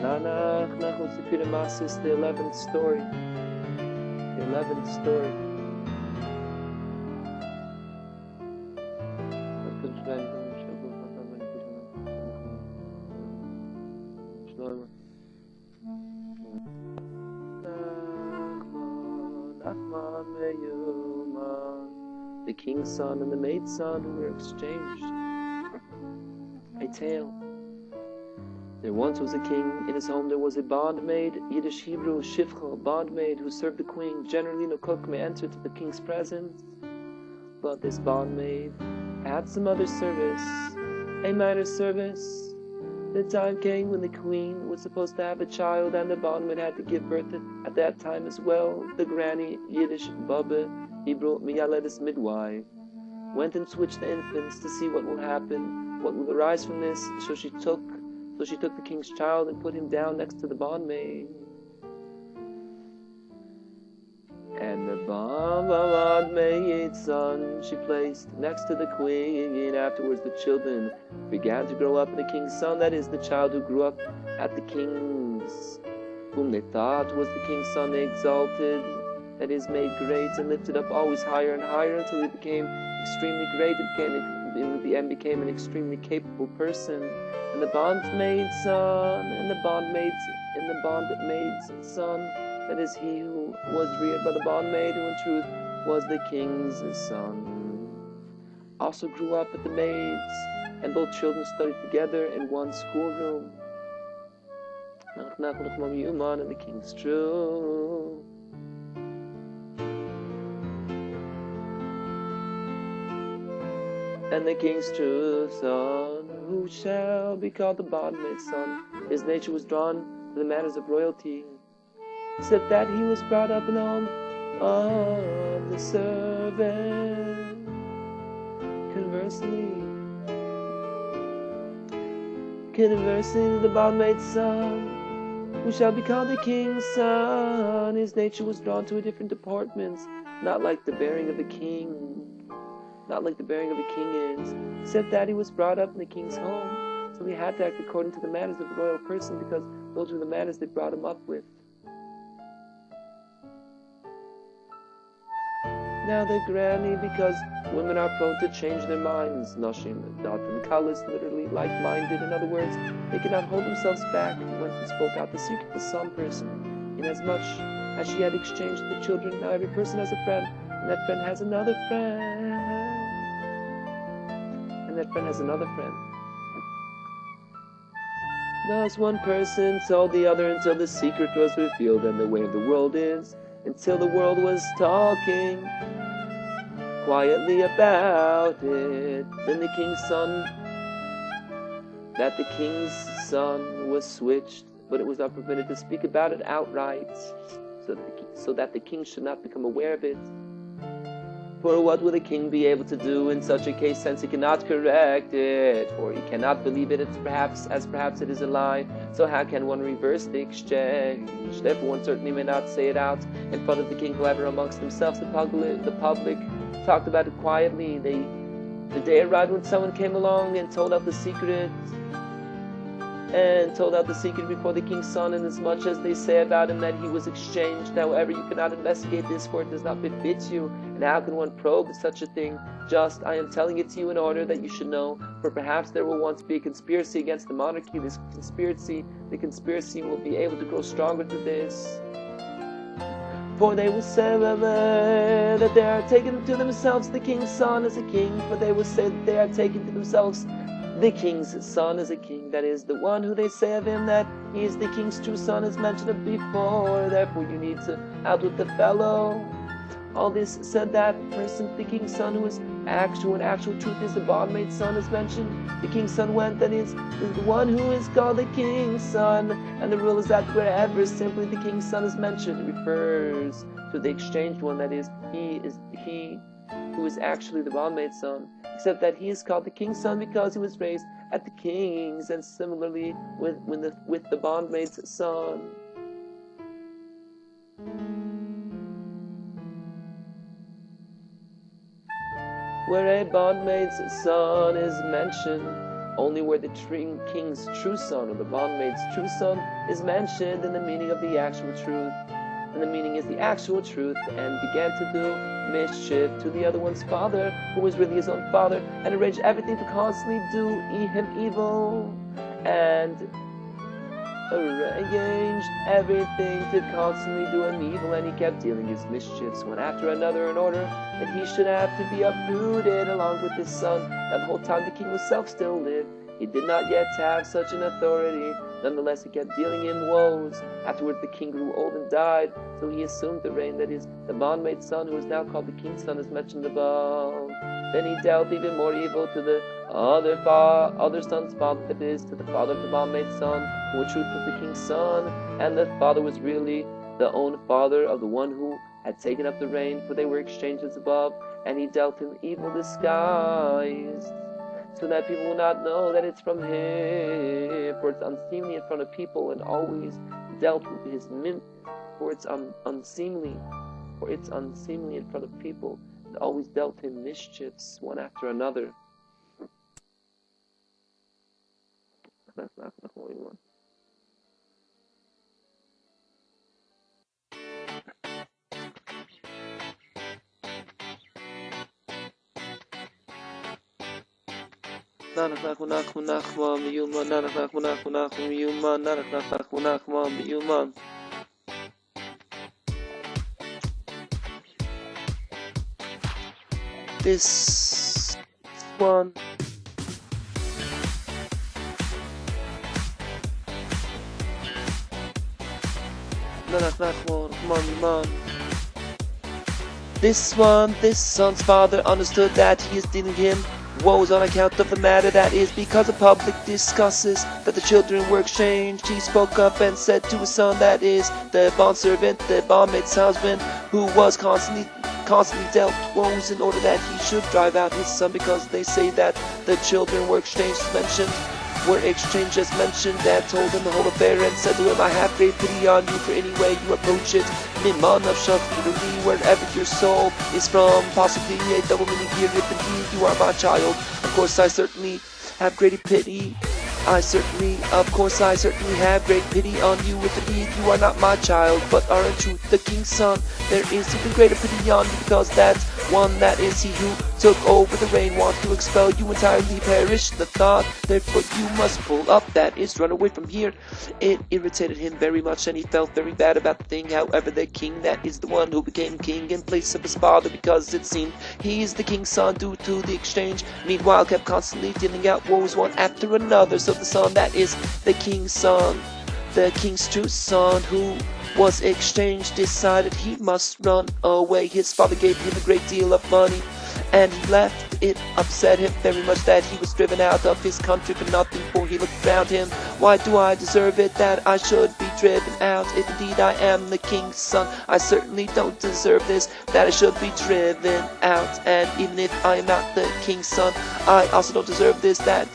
We'll sipurei masios, the 11th story. The 11th story. The king's son and the maid's son who were exchanged. A tale. There once was a king. In his home there was a bondmaid, Yiddish Hebrew shifcha, bondmaid who served the queen. Generally no cook may enter to the king's presence, but this bondmaid had some other service, a minor service. The time came when the queen was supposed to have a child, and the bondmaid had to give birth at that time as well. The granny, Yiddish بع'ha, Hebrew miyaledis midwife, went and switched the infants to see what will happen, what will arise from this. So she took the king's child and put him down next to the bondmaid. And the bondmaid's son she placed next to the queen. Afterwards the children began to grow up, and the king's son, that is the child who grew up at the king's, whom they thought was the king's son, they exalted, that is made great and lifted up always higher and higher until he became extremely great. In the end became an extremely capable person. And the bondmaid's son, and the bondmaid's son, that is he who was reared by the bondmaid, who in truth was the king's son, also grew up at the maid's, and both children studied together in one schoolroom. And the king's true. And the king's true son, who shall be called the bondmaid's son, his nature was drawn to the matters of royalty, except that he was brought up in the home of the servant. Conversely, the bondmaid's son, who shall be called the king's son, his nature was drawn to a different deportments, not like the bearing of a king. Not like the bearing of a king is, except that he was brought up in the king's home, so he had to act according to the manners of a royal person, because those were the manners they brought him up with. Now the granny, because women are prone to change their minds, nashim, datim kalis, literally like-minded. In other words, they cannot hold themselves back, went and spoke out the secret to some person, inasmuch as she had exchanged the children. Now every person has a friend, and that friend has another friend. And that friend has another friend. Thus one person told the other until the secret was revealed, and the way of the world is, until the world was talking quietly about it. Then the king's son, that the king's son was switched, but it was not permitted to speak about it outright, so that the king should not become aware of it. For what will the king be able to do in such a case, since he cannot correct it, or he cannot believe it perhaps it is a lie? So how can one reverse the exchange? Therefore one certainly may not say it out in front of the king. However, amongst themselves the public talked about it quietly. The day arrived when someone came along and told out the secret, before the king's son, inasmuch as they say about him that he was exchanged. However, you cannot investigate this, for it does not befit you. And how can one probe such a thing? Just, I am telling it to you in order that you should know, for perhaps there will once be a conspiracy against the monarchy. The conspiracy will be able to grow stronger through this. For they will say that they are taking to themselves the king's son as a king, for they will say that they are taking to themselves the king's son as a king, that is, the one who they say of him that he is the king's true son, as mentioned before. Therefore you need to outwit the fellow. All this said that person, the king's son, who is actual, and actual truth is the bondmaid's son, as mentioned. The king's son went, that is the one who is called the king's son. And the rule is that wherever simply the king's son is mentioned, it refers to the exchanged one, that is, he who is actually the bondmaid's son, except that he is called the king's son because he was raised at the king's, and similarly with the bondmaid's son. Where a bondmaid's son is mentioned, only where the king's true son or the bondmaid's true son is mentioned in the meaning of the actual truth. And the meaning is the actual truth, and began to do mischief to the other one's father, who was really his own father, and arranged everything to constantly do him evil, and arranged everything to constantly do him evil, and he kept dealing his mischiefs one after another in order that he should have to be uprooted along with his son. That the whole time the king himself still lived, he did not yet have such an authority. Nonetheless, he kept dealing him woes. Afterwards, the king grew old and died, so he assumed the reign. That is, the bondmaid's son, who is now called the king's son, as mentioned above. Then he dealt even more evil to the other son's father, that is, to the father of the bondmaid's son, who in truth was the king's son, and the father was really the own father of the one who had taken up the reign, for they were exchanged as above, and he dealt him evil disguised, so that people will not know that it's from him, for it's unseemly in front of people, and always dealt with his for it's unseemly in front of people, and always dealt him mischiefs one after another. This one this son's father understood that he is dealing him woes on account of the matter, that is, because of public discusses that the children were exchanged. He spoke up and said to his son, that is, the bondservant, the bondmaid's husband, who was constantly dealt woes in order that he should drive out his son, because they say that the children were exchanged as mentioned, and told him the whole affair, and said to him, I have great pity on you for any way you approach it. Mimon of sipurei, wherever your soul is from, possibly a double meaning here, if indeed you are my child. Of course I certainly have great pity. I certainly have great pity on you if indeed you are not my child, but are in truth the king's son. There is even greater pity on you, because that one, that is he who took over the reign, wants to expel you entirely, perish the thought, therefore you must pull up, that is, run away from here. It irritated him very much, and he felt very bad about the thing. However, the king, that is the one who became king in place of his father, because it seemed he is the king's son due to the exchange, meanwhile kept constantly dealing out woes one after another. So the son, that is the king's son, the king's true son, who was exchanged, decided he must run away. His father gave him a great deal of money, and he left. It upset him very much that he was driven out of his country for nothing, for he looked around him. Why do I deserve it that I should be driven out? If indeed I am the king's son, I certainly don't deserve this, that I should be driven out. And even if I am not the king's son, I also don't deserve this, that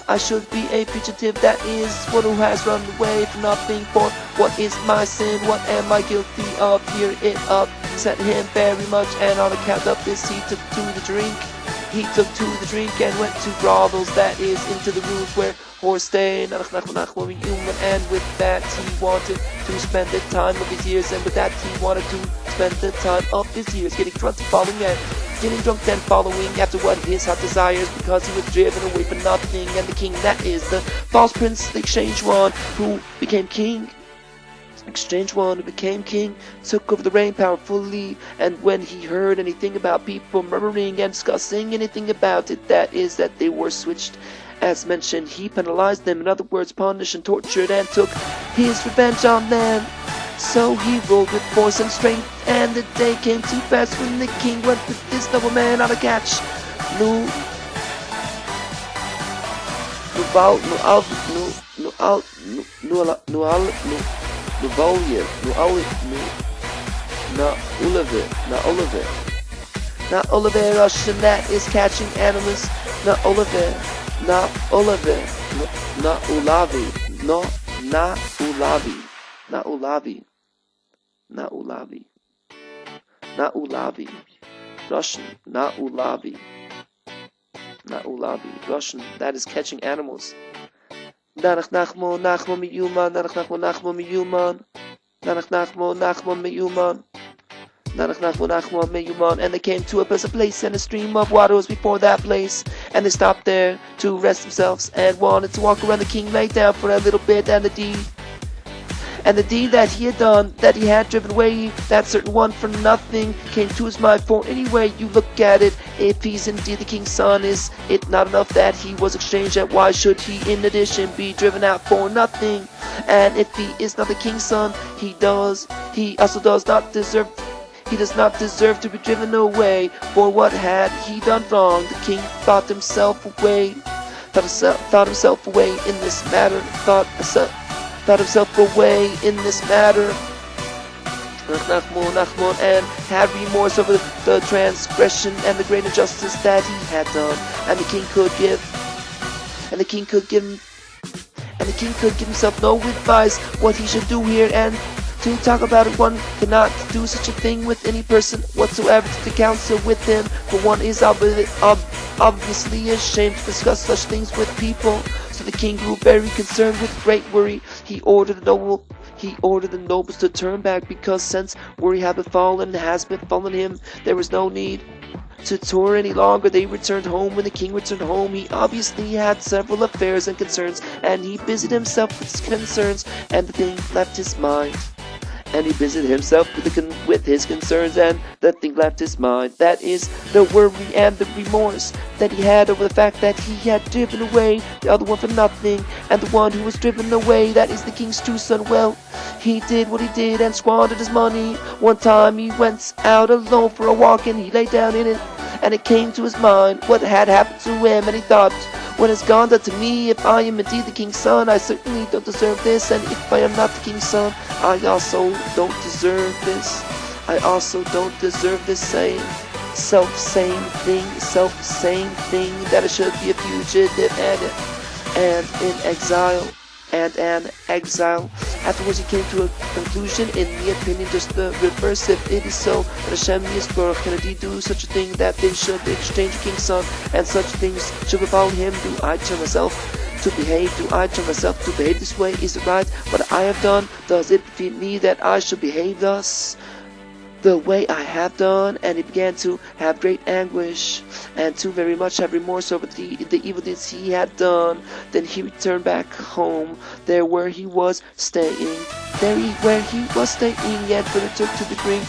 I should be a fugitive, that is, one who has run away for nothing. For what is my sin? What am I guilty of? Here it upset him very much, and on account of this he took to the drink. He took to the drink and went to brothels, that is, into the rooms where whores stay. And with that he wanted to spend the time of his years, and with that he wanted to spend the time of his years getting drunk then following after what his heart desires, because he was driven away for nothing. And the king, that is the false prince, the exchange one who became king, took over the reign powerfully. And when he heard anything about people murmuring and discussing anything about it, that is, that they were switched as mentioned, he penalized them, in other words, punished and tortured, and took his revenge on them. So he ruled with force and strength, and the day came to pass when the king went with this nobleman on a catch. Russian, that is catching animals. Russian, not ulabi, Russian, that is catching animals. Nanach nachmo nachmo miyuman, nanach nachmo nachmo miyuman, nanach nachmo nachmo miyuman, nanach nachmo nachmo miyuman. And they came to a pleasant place, and a stream of water was before that place. And they stopped there to rest themselves, and wanted to walk around. The king lay down for a little bit, and the deed that he had done, that he had driven away that certain one for nothing, came to his mind. For anyway you look at it, if he's indeed the king's son, is it not enough that he was exchanged? And why should he in addition be driven out for nothing? And if he is not the king's son, he also does not deserve to be driven away. For what had he done wrong? The king thought himself away in this matter, thought himself away in this matter, and had remorse over the transgression and the great injustice that he had done. And the king could give himself no advice what he should do here. And to talk about it, one cannot do such a thing with any person whatsoever to counsel with him, for one is obviously ashamed to discuss such things with people. So the king grew very concerned with great worry. He ordered the nobles to turn back, because since worry had befallen him, there was no need to tour any longer. They returned home. When the king returned home, he obviously had several affairs and concerns, and he busied himself with his concerns, and the thing left his mind. And he busied himself with his concerns, and the thing left his mind. That is the worry and the remorse that he had over the fact that he had driven away the other one for nothing. And the one who was driven away, that is the king's true son, well, he did what he did and squandered his money. One time he went out alone for a walk, and he lay down in it, and it came to his mind what had happened to him. And he thought, what has gone done to me? If I am indeed the king's son, I certainly don't deserve this. And if I am not the king's son, I also don't deserve this. I also don't deserve this same thing, that I should be a fugitive and in exile. Afterwards he came to a conclusion, in the opinion just the reverse. If it is so that Hashem Yisborach can indeed do such a thing, that they should exchange the king's son, and such things should befall him, do I turn myself to behave this way? Is it right what I have done? Does it befit me that I should behave thus, the way I have done? And he began to have great anguish, and to very much have remorse over the evil deeds he had done. Then he returned back home, there where he was staying, yet further took to the drink.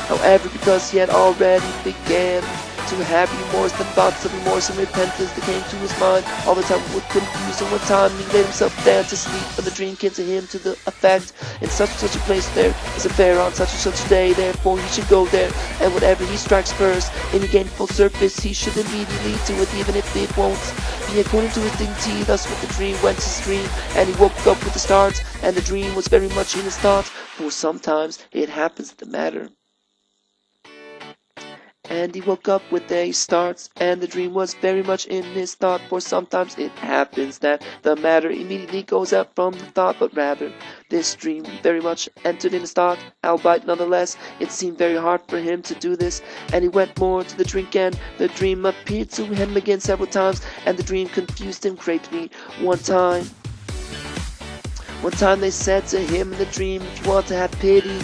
However, because he had already began to have remorse, the thoughts of remorse and repentance that came to his mind all the time would confuse him. One time he laid himself down to sleep, and the dream came to him to the effect, in such and such a place there is a fair on such and such a day, therefore he should go there, and whatever he strikes first in the gainful surface, he should immediately do it, even if it won't be according to his dignity. Thus with the dream went his dream, and he woke up with a start, and the dream was very much in his thought, for sometimes it happens the matter. And he woke up with a start, and the dream was very much in his thought, for sometimes it happens that the matter immediately goes out from the thought, but rather this dream very much entered in his thought, albeit nonetheless it seemed very hard for him to do this, and he went more to the drink, and the dream appeared to him again several times, and the dream confused him greatly. One time they said to him in the dream, if you want to have pity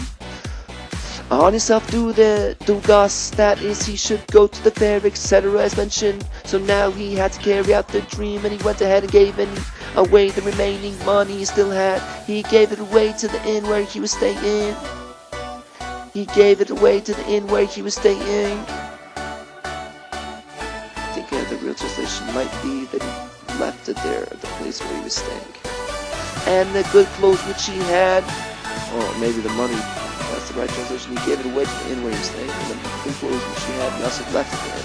on yourself, do thus, that is, he should go to the fair, etc., as mentioned. So now he had to carry out the dream, and he went ahead and gave away the remaining money he still had. He gave it away to the inn where he was staying. I think the real translation might be that he left it there at the place where he was staying. And the good clothes which he had, or maybe the money, that's the right translation, he gave it away to the inn where he was staying, and the good clothes which he had, he also left it there.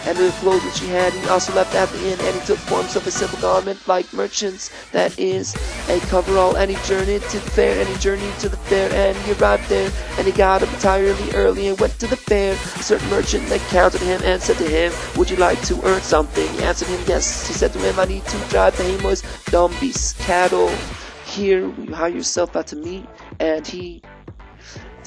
And the clothes which he had, he also left at the inn, and he took forms of a simple garment like merchants, that is, a coverall, and he journeyed to the fair, and he arrived there, and he got up entirely early and went to the fair. A certain merchant encountered him and said to him, would you like to earn something? He answered him, yes. He said to him, I need to drive behemoths, donkeys, cattle. Here will you hire yourself out to me? And he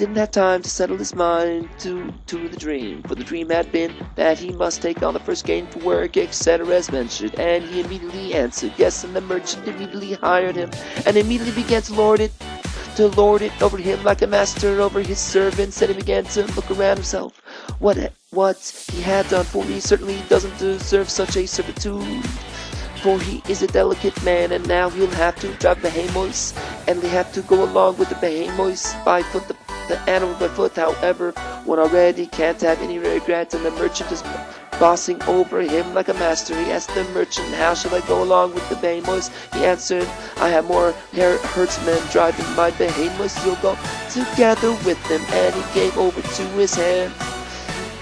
didn't have time to settle his mind to the dream, for the dream had been that he must take on the first gainful work, etc., as mentioned, and he immediately answered yes, and the merchant immediately hired him, and immediately began to lord it over him like a master over his servants, and he began to look around himself. What he had done for me certainly doesn't deserve such a servitude, for he is a delicate man, and now he'll have to drive behemoths, and they have to go along with the behemoths by foot, the animal by foot. However, one already can't have any regrets, and the merchant is bossing over him like a master. He asked the merchant, how shall I go along with the behemoths? He answered, I have more herdsmen driving my behemoths. You'll go together with them, and he gave over to his hand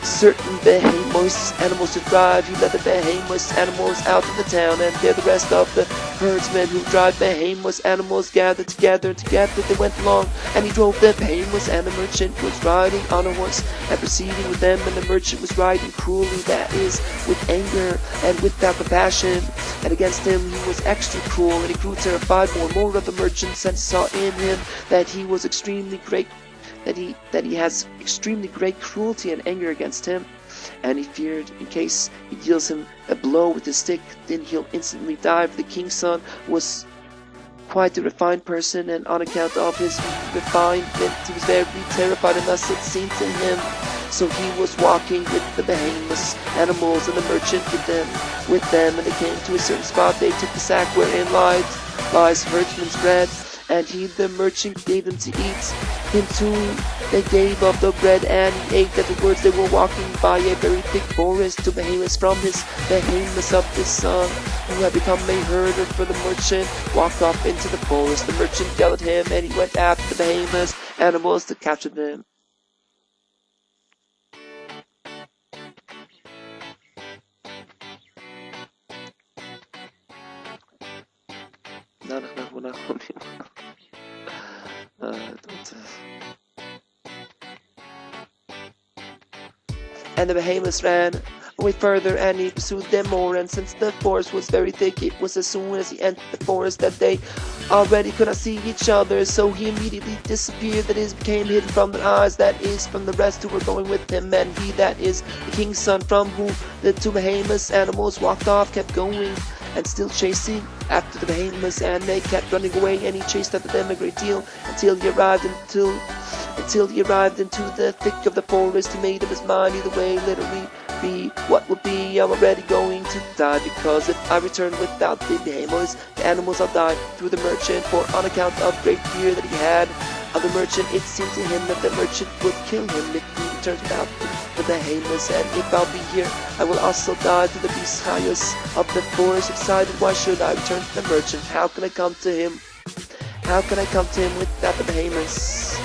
certain behemoths animals to drive. He led the behemoths animals out of the town, and there the rest of the herdsmen who drive behemoths animals gathered together, and together they went along, and he drove the behemoths, and the merchant was riding on a horse and proceeding with them, and the merchant was riding cruelly, that is, with anger and without compassion, and against him he was extra cruel, and he grew terrified more of the merchants, and saw in him that he was extremely great, that he has extremely great cruelty and anger against him, and he feared in case he deals him a blow with his stick, then he'll instantly die. For the king's son was quite a refined person, and on account of his refinement he was very terrified, and thus it seemed to him. So he was walking with the behemoths animals, and the merchant with them, and they came to a certain spot. They took the sack wherein lies herdsman's bread, and he, the merchant, gave them to eat. Him too they gave of the bread, and he ate. Afterwards they were walking by a very thick forest to behemoths from his behemoths of his son, who had become a herder for the merchant, walked off into the forest. The merchant yelled at him, and he went after the behemoths animals to capture them. And the behemoths ran away further, and he pursued them more, and since the forest was very thick, it was as soon as he entered the forest that they already could not see each other, so he immediately disappeared, that is, became hidden from their eyes, that is, from the rest who were going with him, and he, that is, the king's son, from whom the two behemoths animals walked off, kept going, and still chasing after the behemoths, and they kept running away, and he chased after them a great deal, until he arrived into the thick of the forest. He made up his mind, either way, literally be what would be. I'm already going to die, because if I return without the behemoths, the animals I'll die through the merchant, for on account of great fear that he had of the merchant, it seemed to him that the merchant would kill him if he returns without the behemoths, and if I'll be here, I will also die to the masios of the forest. Decided, why should I return to the merchant? How can I come to him? How can I come to him without the behemoths?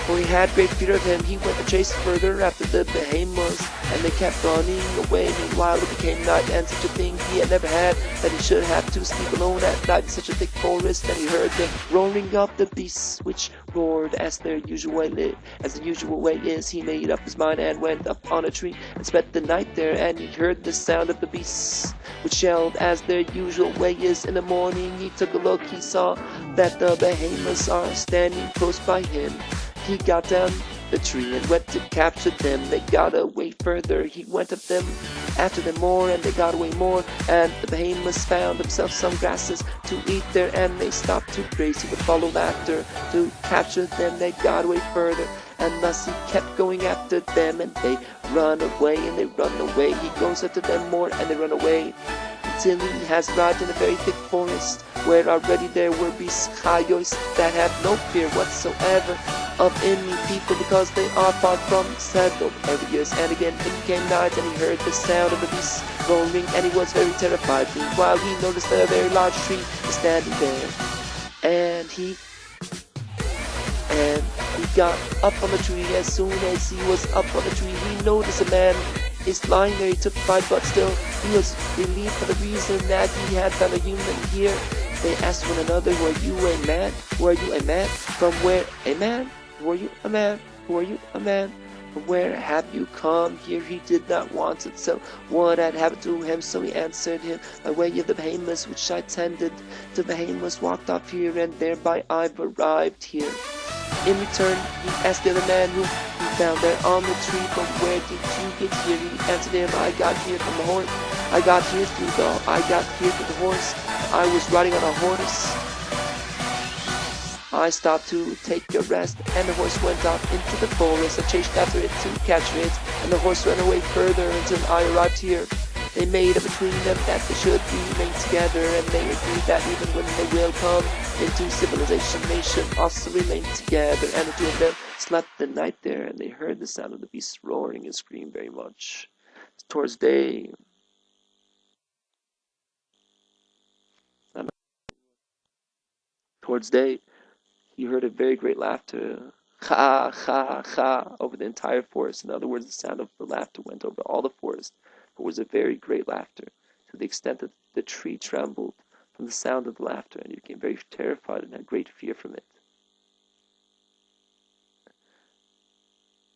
For he had great fear of him. He went and chased further after the behemoths, and they kept running away. Meanwhile it became night, and such a thing he had never had, that he should have to sleep alone at night in such a thick forest. And he heard the roaring of the beasts, which roared as the usual way is. He made up his mind and went up on a tree and spent the night there, and he heard the sound of the beasts, which yelled as their usual way is. In the morning he took a look. He saw that the behemoths are standing close by him. He got down the tree and went to capture them. They got away further. He went after them more, and they got away more, and the behemoths found themselves some grasses to eat there, and they stopped to graze. He would follow after to capture them. They got away further, and thus he kept going after them, and they run away, and they run away. He goes after them more, and they run away, until he has arrived in a very thick forest, where already there were masios that have no fear whatsoever of any people, because they are far from settled areas. And again it became night, and he heard the sound of the beasts roaring, and he was very terrified. Meanwhile he noticed that a very large tree is standing there, and he got up on the tree. As soon as he was up on the tree, he noticed a man is lying there. He took fright, but still he was relieved for the reason that he had found a human here. They asked one another, were you a man? Were you a man? From where? A man? Were you a man? Were you a man? From where have you come here? He did not want it, so what had happened to him? So he answered him, by way of the behemoths which I tended. The behemoths walked off here, and thereby I've arrived here. In return, he asked the other man who he found there on the tree, but where did you get here? He answered him, I got here from the horse. I got here through the horse. I was riding on a horse. I stopped to take a rest, and the horse went off into the forest. I chased after it to catch it, and the horse ran away further until I arrived here. They made up between them that they should remain together, and they agreed that even when they will come into civilization, they should also remain together. And the two of them slept the night there, and they heard the sound of the beasts roaring and screaming very much. Towards day, he heard a very great laughter, ha, ha, ha, over the entire forest. In other words, the sound of the laughter went over all the forest. It was a very great laughter, to the extent that the tree trembled from the sound of the laughter, and he became very terrified and had great fear from it.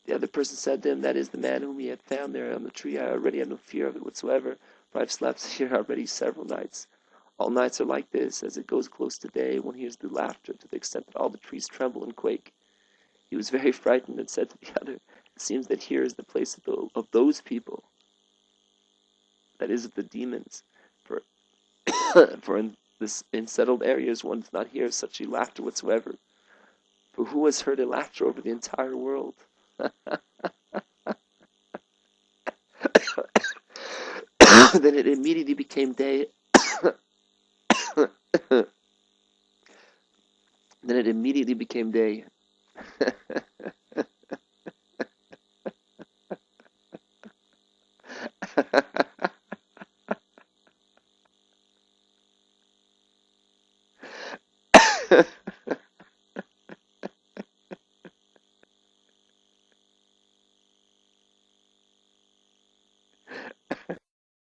The other person said to him, that is the man whom he had found there on the tree. I already have no fear of it whatsoever, for I've slept here already several nights. All nights are like this. As it goes close to day, one hears the laughter to the extent that all the trees tremble and quake. He was very frightened and said to the other, it seems that here is the place of those people, that is, of the demons. For in settled areas one does not hear such a laughter whatsoever. For who has heard a laughter over the entire world? Then it immediately became day. Then it immediately became day.